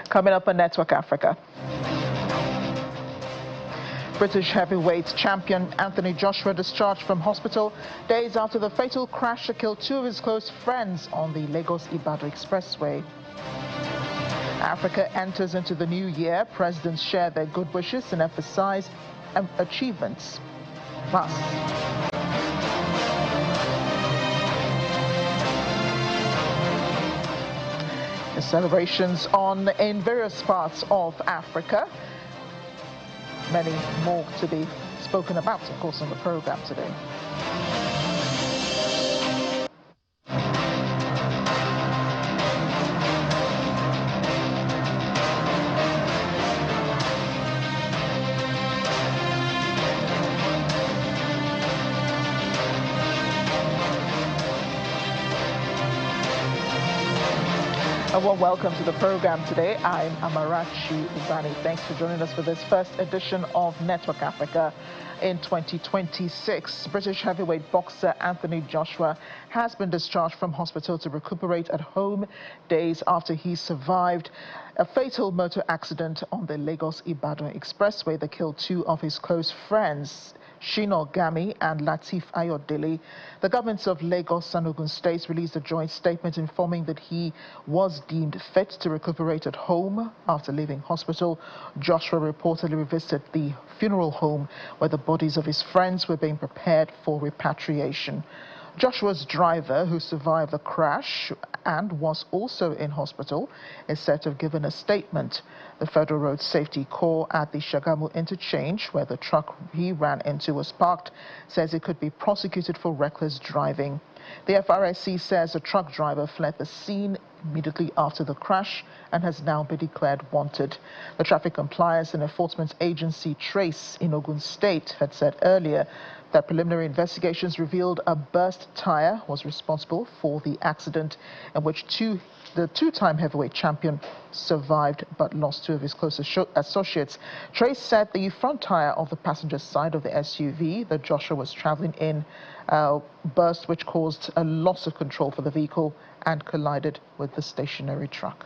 Coming up on Network Africa. British heavyweight champion Anthony Joshua discharged from hospital days after the fatal crash that killed two of his close friends on the Lagos-Ibadan Expressway. Africa enters into the new year. Presidents share their good wishes and emphasize achievements. Plus, the celebrations on in various parts of Africa. Many more to be spoken about, of course, on the program today. A warm welcome to the program today. I'm Amarachi Ubani. Thanks for joining us for this first edition of Network Africa in 2026. British heavyweight boxer Anthony Joshua has been discharged from hospital to recuperate at home days after he survived a fatal motor accident on the Lagos-Ibadan Expressway that killed two of his close friends, Shino Gami and Lateef Ayodele. The governments of Lagos and Ogun states released a joint statement informing that he was deemed fit to recuperate at home after leaving hospital. Joshua reportedly visited the funeral home where the bodies of his friends were being prepared for repatriation. Joshua's driver, who survived the crash and was also in hospital, is said to have given a statement. The Federal Road Safety Corps at the Shagamu interchange, where the truck he ran into was parked, says it could be prosecuted for reckless driving. The FRSC says the truck driver fled the scene immediately after the crash and has now been declared wanted. The Traffic Compliance and Enforcement Agency Trace in Ogun State had said earlier that preliminary investigations revealed a burst tire was responsible for the accident in which the two-time heavyweight champion survived but lost two of his closest associates. Trace said the front tire of the passenger side of the SUV that Joshua was traveling in burst, which caused a loss of control for the vehicle and collided with the stationary truck.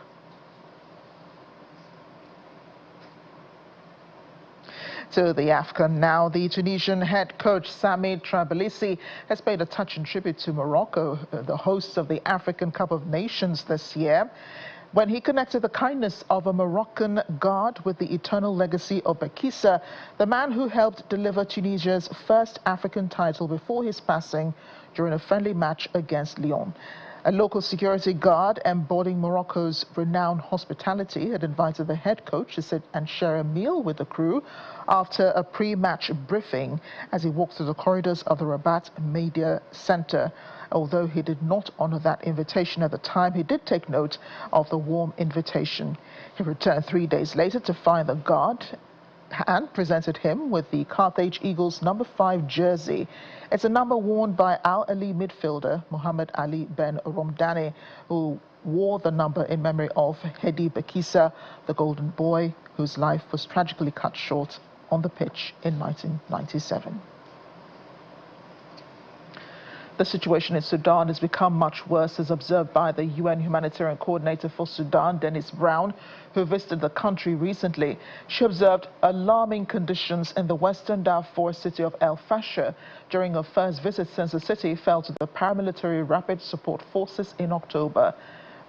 To the AFCON now. The Tunisian head coach Sami Trabelsi has paid a touching tribute to Morocco, the hosts of the African Cup of Nations this year, when he connected the kindness of a Moroccan guard with the eternal legacy of Bekissa, the man who helped deliver Tunisia's first African title before his passing during a friendly match against Lyon. A local security guard embodying Morocco's renowned hospitality had invited the head coach to sit and share a meal with the crew after a pre-match briefing as he walked through the corridors of the Rabat Media Center. Although he did not honor that invitation at the time, he did take note of the warm invitation. He returned 3 days later to find the guard and presented him with the Carthage Eagles number 5 jersey. It's a number worn by Al Ahly midfielder Mohamed Ali Ben Romdani, who wore the number in memory of Hedi Bekissa, the golden boy whose life was tragically cut short on the pitch in 1997. The situation in Sudan has become much worse, as observed by the UN Humanitarian Coordinator for Sudan, Dennis Brown, who visited the country recently. She observed alarming conditions in the western Darfur city of El Fasher during her first visit since the city fell to the paramilitary Rapid Support Forces in October.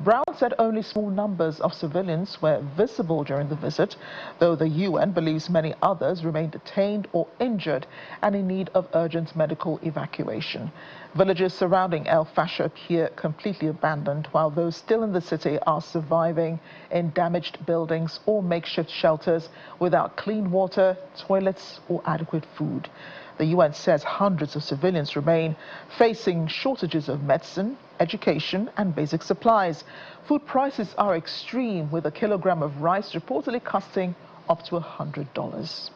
Brown said only small numbers of civilians were visible during the visit, though the UN believes many others remain detained or injured and in need of urgent medical evacuation. Villages surrounding El Fasher appear completely abandoned, while those still in the city are surviving in damaged buildings or makeshift shelters without clean water, toilets, or adequate food. The UN says hundreds of civilians remain facing shortages of medicine, education, and basic supplies. Food prices are extreme, with a kilogram of rice reportedly costing up to $100.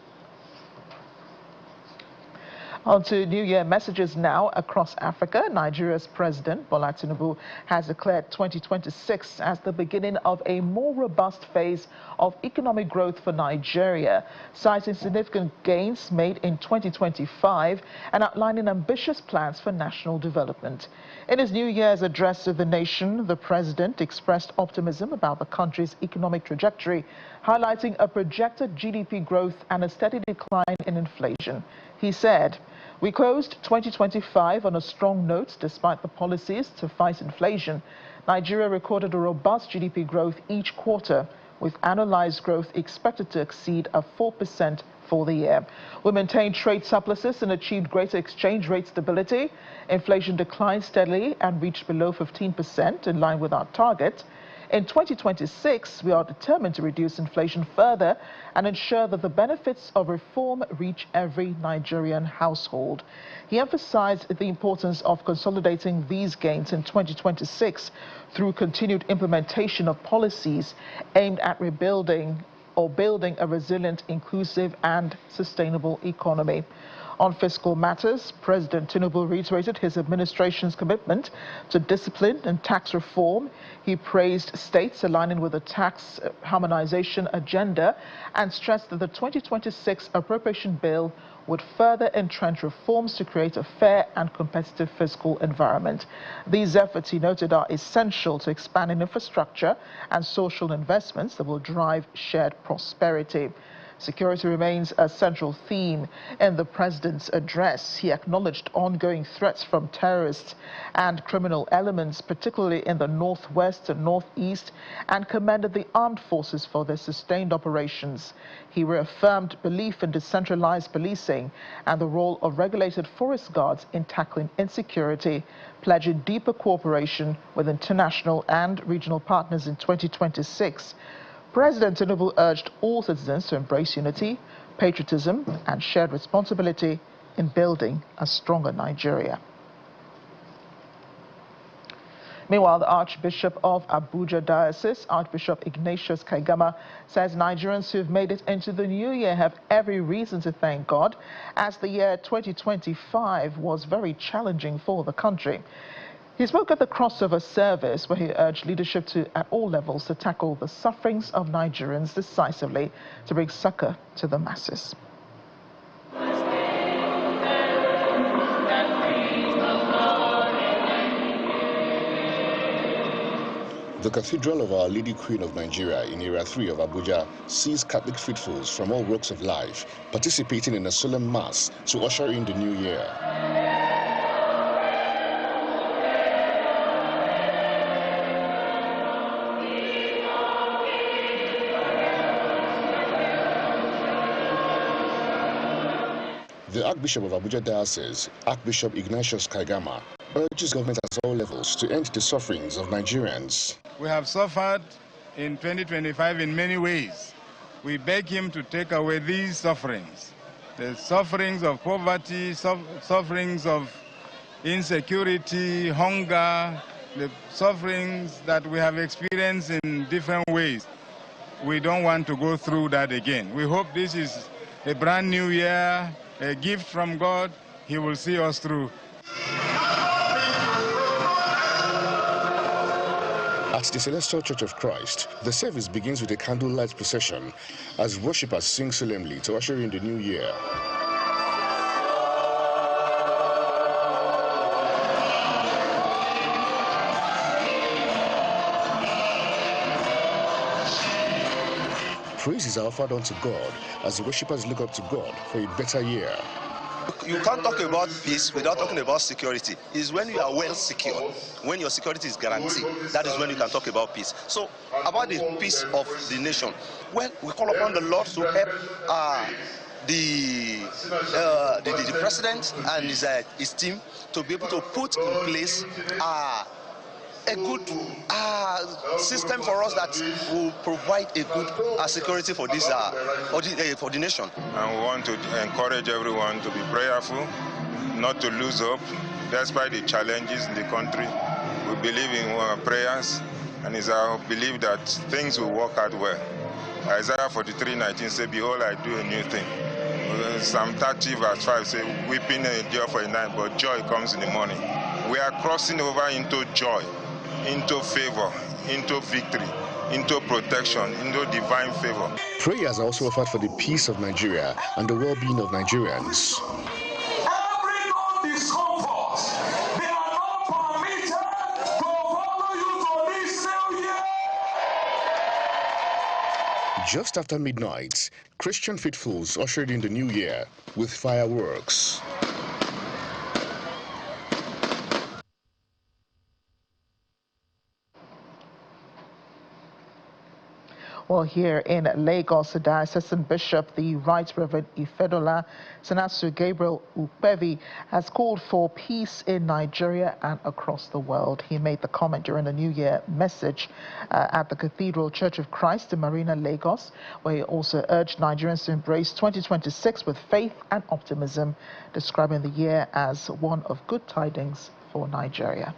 On to New Year messages now across Africa. Nigeria's President Bola Tinubu has declared 2026 as the beginning of a more robust phase of economic growth for Nigeria, citing significant gains made in 2025 and outlining ambitious plans for national development. In his New Year's address to the nation, the president expressed optimism about the country's economic trajectory, highlighting a projected GDP growth and a steady decline in inflation. He said, "We closed 2025 on a strong note despite the policies to fight inflation. Nigeria recorded a robust GDP growth each quarter, with annualized growth expected to exceed 4% for the year. We maintained trade surpluses and achieved greater exchange rate stability. Inflation declined steadily and reached below 15%, in line with our target. In 2026, we are determined to reduce inflation further and ensure that the benefits of reform reach every Nigerian household." He emphasized the importance of consolidating these gains in 2026 through continued implementation of policies aimed at rebuilding or building a resilient, inclusive and sustainable economy. On fiscal matters, President Tinubu reiterated his administration's commitment to discipline and tax reform. He praised states aligning with the tax harmonization agenda and stressed that the 2026 appropriation bill would further entrench reforms to create a fair and competitive fiscal environment. These efforts, he noted, are essential to expanding infrastructure and social investments that will drive shared prosperity. Security remains a central theme in the president's address. He acknowledged ongoing threats from terrorists and criminal elements, particularly in the northwest and northeast, and commended the armed forces for their sustained operations. He reaffirmed belief in decentralized policing and the role of regulated forest guards in tackling insecurity, pledging deeper cooperation with international and regional partners in 2026. President Tinubu urged all citizens to embrace unity, patriotism, and shared responsibility in building a stronger Nigeria. Meanwhile, the Archbishop of Abuja Diocese, Archbishop Ignatius Kaigama, says Nigerians who've made it into the new year have every reason to thank God, as the year 2025 was very challenging for the country. He spoke at the crossover service where he urged leadership at all levels to tackle the sufferings of Nigerians decisively to bring succor to the masses. The Cathedral of Our Lady Queen of Nigeria in Area 3 of Abuja sees Catholic faithfuls from all walks of life participating in a solemn mass to usher in the new year. The Archbishop of Abuja Diocese, Archbishop Ignatius Kaigama, urges government at all levels to end the sufferings of Nigerians. We have suffered in 2025 in many ways. We beg him to take away these sufferings, the sufferings of poverty, sufferings of insecurity, hunger, the sufferings that we have experienced in different ways. We don't want to go through that again. We hope this is a brand new year, a gift from God. He will see us through. At the Celestial Church of Christ, the service begins with a candlelight procession as worshippers sing solemnly to usher in the new year. Praise is offered unto God as the worshippers look up to God for a better year. You can't talk about peace without talking about security. It's when you are well secured, when your security is guaranteed, that is when you can talk about peace. So, about the peace of the nation, well, we call upon the Lord to help the president and his team to be able to put in place a good system for us that will provide a good security for this for the nation. And we want to encourage everyone to be prayerful, not to lose hope, despite the challenges in the country. We believe in prayers, and it's our belief that things will work out well. Isaiah 43:19 says, "Behold, I do a new thing." Psalm 30 verse 5 says, weeping endure for a night, but joy comes in the morning. We are crossing over into joy, into favor, into victory, into protection, into divine favor. Prayers are also offered for the peace of Nigeria and the well-being of Nigerians. Every known discomforts, they are not permitted to follow you to this new year. Just after midnight, Christian faithfuls ushered in the new year with fireworks. Well, here in Lagos, the diocesan bishop, the Right Reverend Ifedola Senasu Gabriel Ukpevi, has called for peace in Nigeria and across the world. He made the comment during the New Year message at the Cathedral Church of Christ in Marina, Lagos, where he also urged Nigerians to embrace 2026 with faith and optimism, describing the year as one of good tidings for Nigeria.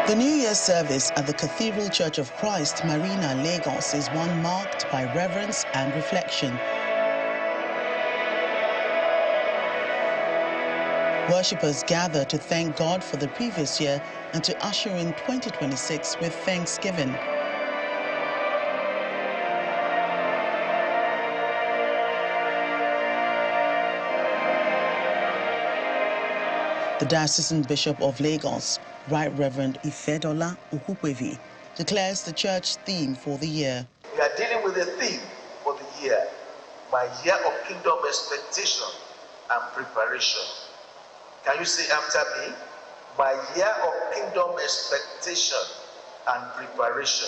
The New Year service at the Cathedral Church of Christ, Marina, Lagos, is one marked by reverence and reflection. Worshippers gather to thank God for the previous year and to usher in 2026 with thanksgiving. The Diocesan Bishop of Lagos, Right Reverend Ifedola Ukpevi, declares the church theme for the year. We are dealing with a theme for the year, my year of kingdom expectation and preparation. Can you say after me? My year of kingdom expectation and preparation.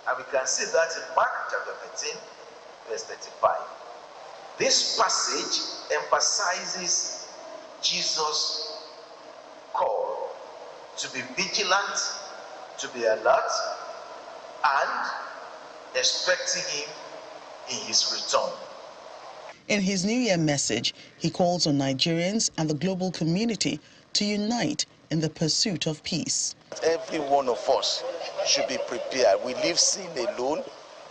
And we can see that in Mark chapter 13, verse 35. This passage emphasizes Jesus' call to be vigilant, to be alert, and expecting him in his return. In his New Year message, he calls on Nigerians and the global community to unite in the pursuit of peace. Every one of us should be prepared. We leave sin alone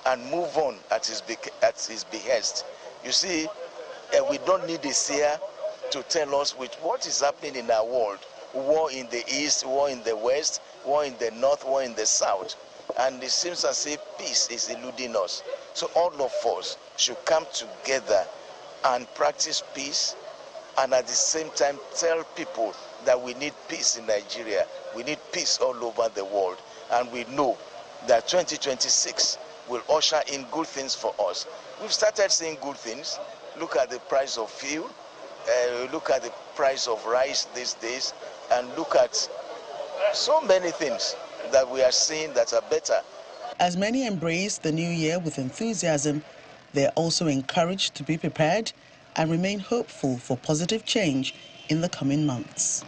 and move on at his behest. You see, we don't need a seer to tell us what is happening in our world. War in the east, war in the west, war in the north, war in the south. And it seems as if peace is eluding us. So all of us should come together and practice peace, and at the same time tell people that we need peace in Nigeria. We need peace all over the world. And we know that 2026 will usher in good things for us. We've started seeing good things. Look at the price of fuel. Look at the price of rice these days, and look at so many things that we are seeing that are better. As many embrace the new year with enthusiasm, they are also encouraged to be prepared and remain hopeful for positive change in the coming months.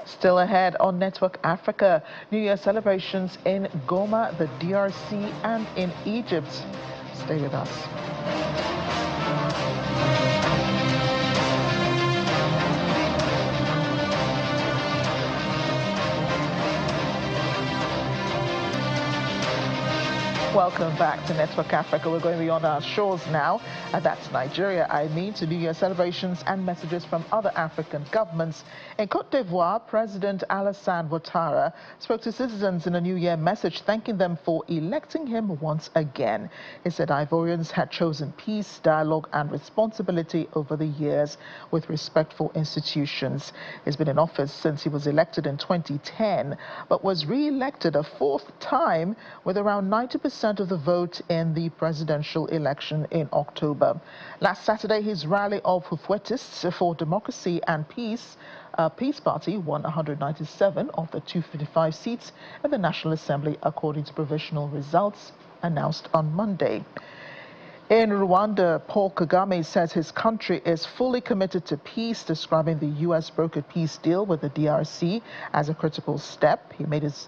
Still ahead on Network Africa, New Year celebrations in Goma, the DRC, and in Egypt. Stay with us. Welcome back to Network Africa. We're going beyond our shores now, and that's Nigeria. I mean, to New Year celebrations and messages from other African governments. In Cote d'Ivoire, President Alassane Ouattara spoke to citizens in a New Year message, thanking them for electing him once again. He said Ivorians had chosen peace, dialogue, and responsibility over the years with respect for institutions. He's been in office since he was elected in 2010, but was re-elected a fourth time with around 90% of the vote in the presidential election in October. Last Saturday, his rally of Hufuetists for Democracy and Peace, Peace Party, won 197 of the 255 seats in the National Assembly, according to provisional results announced on Monday. In Rwanda, Paul Kagame says his country is fully committed to peace, describing the U.S. brokered peace deal with the DRC as a critical step. He made his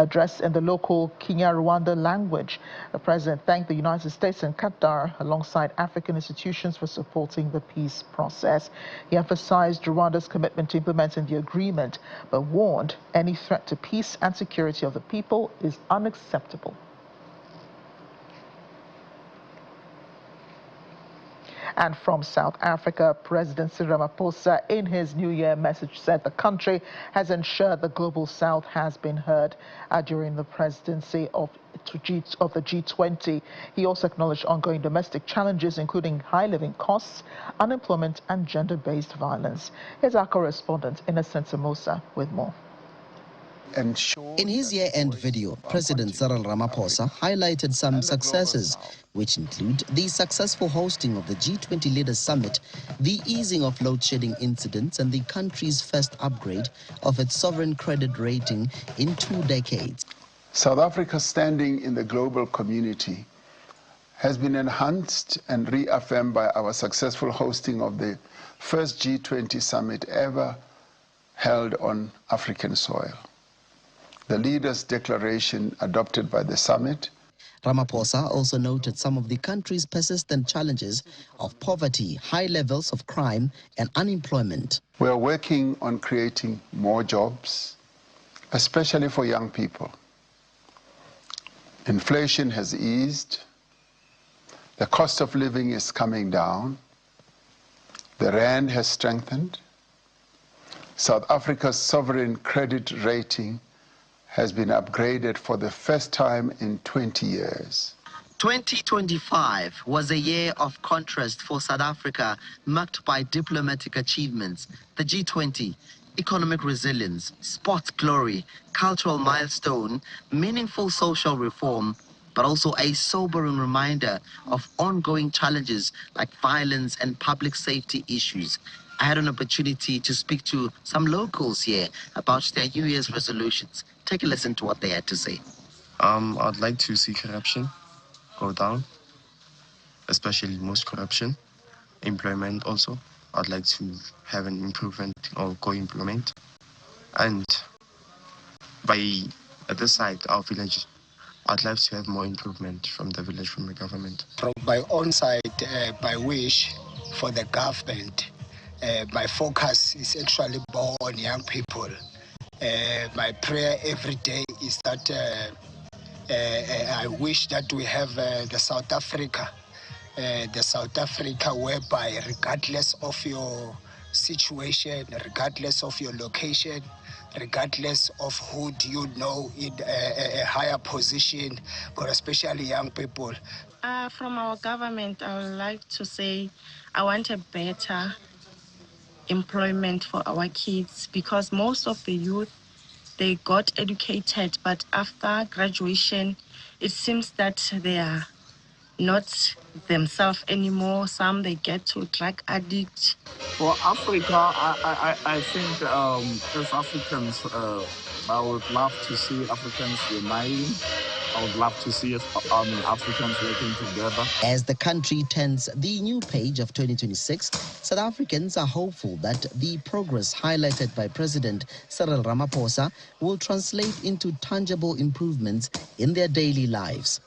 address in the local Kinyarwanda language. The president thanked the United States and Qatar alongside African institutions for supporting the peace process. He emphasized Rwanda's commitment to implementing the agreement, but warned any threat to peace and security of the people is unacceptable. And from South Africa, President Cyril Ramaphosa, in his New Year message, said the country has ensured the Global South has been heard during the presidency of the G20. He also acknowledged ongoing domestic challenges, including high living costs, unemployment, and gender-based violence. Here's our correspondent, Innocent Samosa, with more. In his year-end video, President Cyril Ramaphosa highlighted some successes, which include the successful hosting of the G20 Leaders Summit, the easing of load-shedding incidents, and the country's first upgrade of its sovereign credit rating in 2 decades. South Africa's standing in the global community has been enhanced and reaffirmed by our successful hosting of the first G20 summit ever held on African soil. The leaders' declaration adopted by the summit. Ramaphosa also noted some of the country's persistent challenges of poverty, high levels of crime, and unemployment. We are working on creating more jobs, especially for young people. Inflation has eased. The cost of living is coming down. The rand has strengthened. South Africa's sovereign credit rating has been upgraded for the first time in 20 years. 2025 was a year of contrast for South Africa, marked by diplomatic achievements, the G20, economic resilience, sports glory, cultural milestone, meaningful social reform, but also a sobering reminder of ongoing challenges like violence and public safety issues. I had an opportunity to speak to some locals here about their New Year's resolutions. Take a listen to what they had to say. I'd like to see corruption go down, especially most corruption. Employment also. I'd like to have an improvement or co-employment. And at this side, our village, I'd like to have more improvement from the village, from the government. From my own side, my wish for the government, my focus is actually more on young people. My prayer every day is that I wish that we have the South Africa whereby regardless of your situation, regardless of your location, regardless of who do you know in a higher position, but especially young people. From our government, I would like to say I want a better employment for our kids, because most of the youth, they got educated, but after graduation, it seems that they are not themselves anymore. Some, they get to drug addict. For Africa, I think as Africans, I would love to see Africans uniting. I would love to see Africans working together. As the country turns the new page of 2026, South Africans are hopeful that the progress highlighted by President Cyril Ramaphosa will translate into tangible improvements in their daily lives.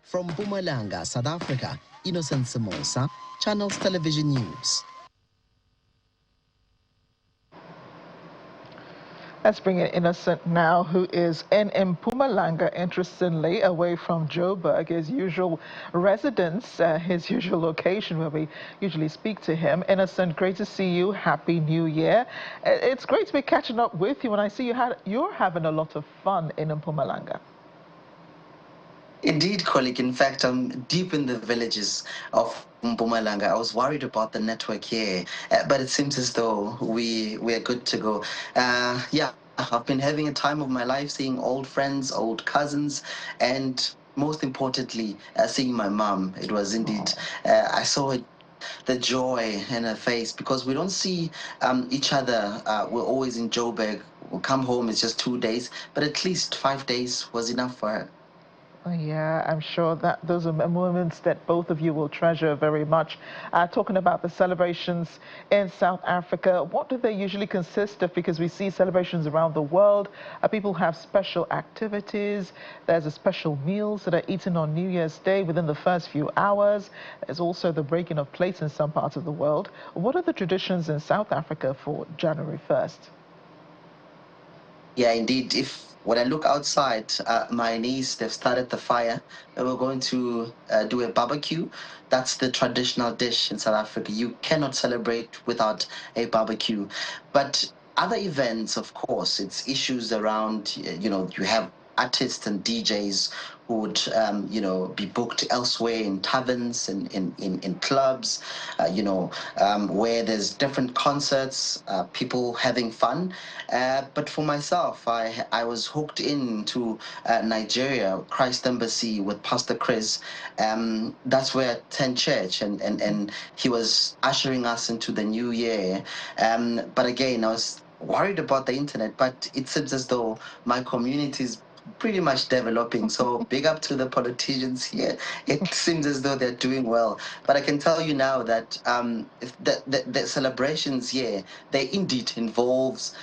From Mpumalanga, South Africa, Innocent Samosa, Channels Television News. Let's bring in Innocent now, who is in Mpumalanga, interestingly, away from Joburg, his usual residence, his usual location where we usually speak to him. Innocent, great to see you. Happy New Year. It's great to be catching up with you, and I see you're having a lot of fun in Mpumalanga. Indeed, colleague. In fact, I'm deep in the villages of Mpumalanga. I was worried about the network here, but it seems as though we're good to go. Yeah, I've been having a time of my life, seeing old friends, old cousins, and most importantly, seeing my mom. It was indeed, I saw it, the joy in her face, because we don't see each other. We're always in Joburg. We'll come home, it's just 2 days, but at least 5 days was enough for her. Yeah, I'm sure that those are moments that both of you will treasure very much. Talking about the celebrations in South Africa, what do they usually consist of? Because we see celebrations around the world. People have special activities. There's a special meals that are eaten on New Year's Day within the first few hours. There's also the breaking of plates in some parts of the world. What are the traditions in South Africa for January 1st? Yeah, indeed. When I look outside, my niece, they've started the fire. And we're going to do a barbecue. That's the traditional dish in South Africa. You cannot celebrate without a barbecue. But other events, of course, it's issues around, you have artists and DJs who would, be booked elsewhere in taverns and in clubs, where there's different concerts, people having fun. But for myself, I was hooked into Nigeria, Christ Embassy with Pastor Chris. That's where I attend church, and he was ushering us into the new year. But again, I was worried about the internet, but it seems as though my community is pretty much developing. So big up to the politicians here. It seems as though they're doing well. But I can tell you now that the celebrations here, they indeed involves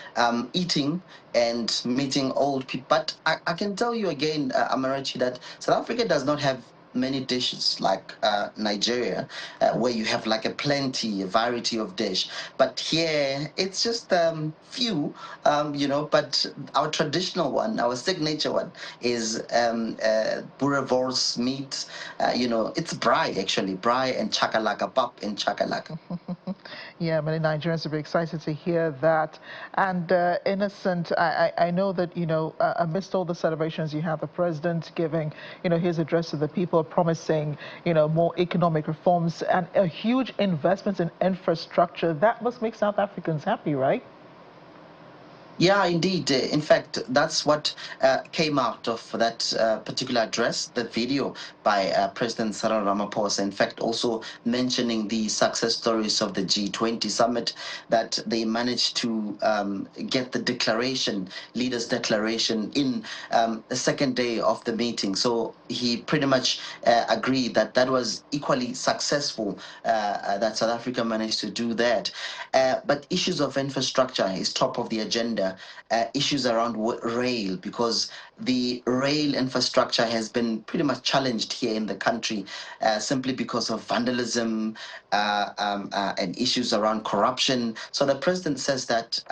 eating and meeting old people. But I can tell you again, Amarachi, that South Africa does not have many dishes like Nigeria, where you have like a variety of dish. But here, it's just few, but our traditional one, our signature one is boerewors meat. It's braai, actually, braai and chakalaka, pap and chakalaka. Yeah, many Nigerians will be excited to hear that. And Innocent, I know that, amidst all the celebrations, you have the president giving, his address to the people, promising, more economic reforms and a huge investment in infrastructure. That must make South Africans happy, right? Yeah, indeed. In fact, that's what came out of that particular address, the video by President Cyril Ramaphosa. In fact, also mentioning the success stories of the G20 summit, that they managed to get the leaders' declaration in the second day of the meeting. So he pretty much agreed that that was equally successful, that South Africa managed to do that. But issues of infrastructure is top of the agenda. Issues around rail, because the rail infrastructure has been pretty much challenged here in the country simply because of vandalism and issues around corruption. So the president says that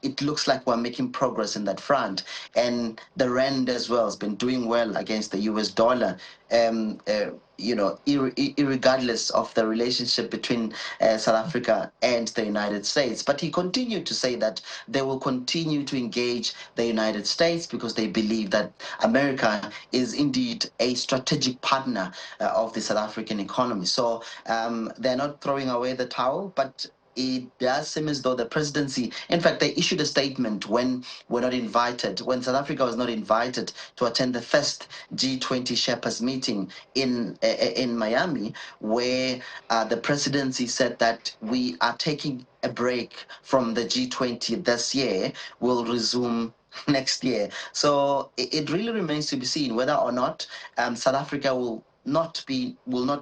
it looks like we're making progress in that front. And the rand as well has been doing well against the US dollar, irregardless of the relationship between South Africa and the United States. But he continued to say that they will continue to engage the United States because they believe that America is indeed a strategic partner of the South African economy. So they're not throwing away the towel, but it does seem as though the presidency, in fact, they issued a statement when South Africa was not invited to attend the first G20 Sherpas meeting in Miami, where the presidency said that we are taking a break from the G20 this year. We'll resume next year. So it really remains to be seen whether or not South Africa will not be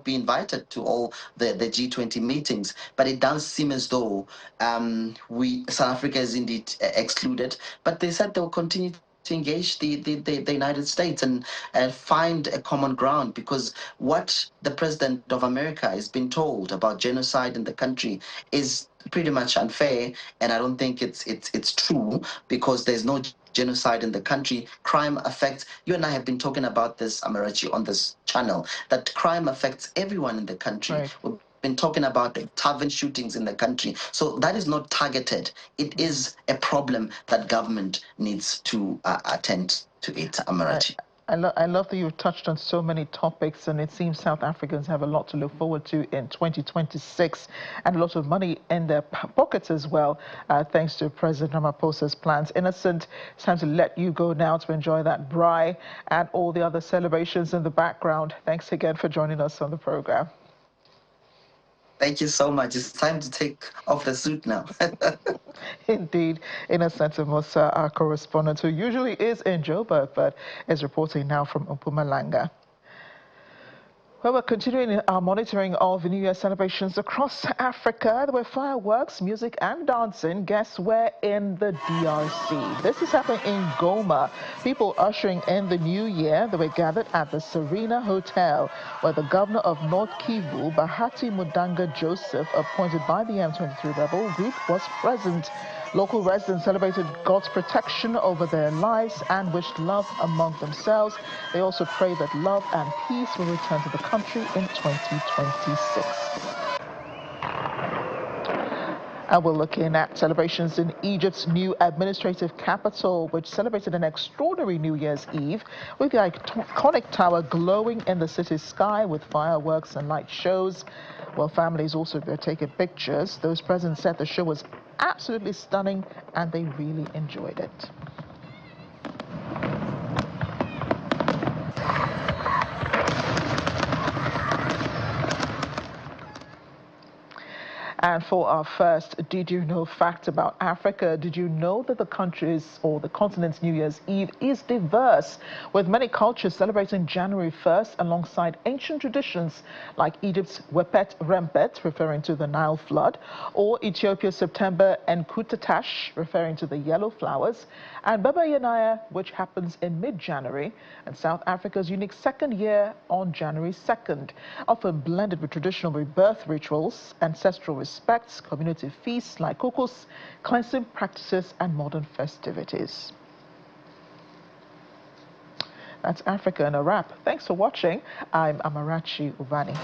invited to all the G20 meetings. But it does seem as though South Africa is indeed excluded. But they said they'll continue to engage the United States and find a common ground, because what the president of America has been told about genocide in the country is pretty much unfair, and I don't think it's true, because there's no genocide in the country. Crime affects, you and I have been talking about this, Amarachi, on this channel, that crime affects everyone in the country. Right. We've been talking about the tavern shootings in the country. So that is not targeted. It is a problem that government needs to attend to it, Amarachi. I love that you've touched on so many topics, and it seems South Africans have a lot to look forward to in 2026 and a lot of money in their pockets as well, thanks to President Ramaphosa's plans. Innocent, it's time to let you go now to enjoy that braai and all the other celebrations in the background. Thanks again for joining us on the program. Thank you so much. It's time to take off the suit now. Indeed, Innocent Musa, our correspondent, who usually is in Joburg, but is reporting now from Mpumalanga. Well, we're continuing our monitoring of the New Year celebrations across Africa. There were fireworks, music and dancing. Guess where? In the DRC. This is happening in Goma. People ushering in the New Year. They were gathered at the Serena Hotel, where the governor of North Kivu, Bahati Mudanga Joseph, appointed by the M23 rebel group, was present. Local residents celebrated God's protection over their lives and wished love among themselves. They also prayed that love and peace will return to the country in 2026. And we're looking at celebrations in Egypt's new administrative capital, which celebrated an extraordinary New Year's Eve with the iconic tower glowing in the city's sky with fireworks and light shows. Well, families also were taking pictures. Those present said the show was absolutely stunning and they really enjoyed it. And for our first Did You Know fact about Africa, did you know that the country's or the continent's New Year's Eve is diverse, with many cultures celebrating January 1st alongside ancient traditions like Egypt's Wepet Rempet, referring to the Nile flood, or Ethiopia's September Enkutatash, referring to the yellow flowers, and Baba Yanaya, which happens in mid-January, and South Africa's unique second year on January 2nd, often blended with traditional rebirth rituals, ancestral respects, community feasts like kukus, cleansing practices, and modern festivities. That's Africa in a wrap. Thanks for watching. I'm Amarachi Ubani.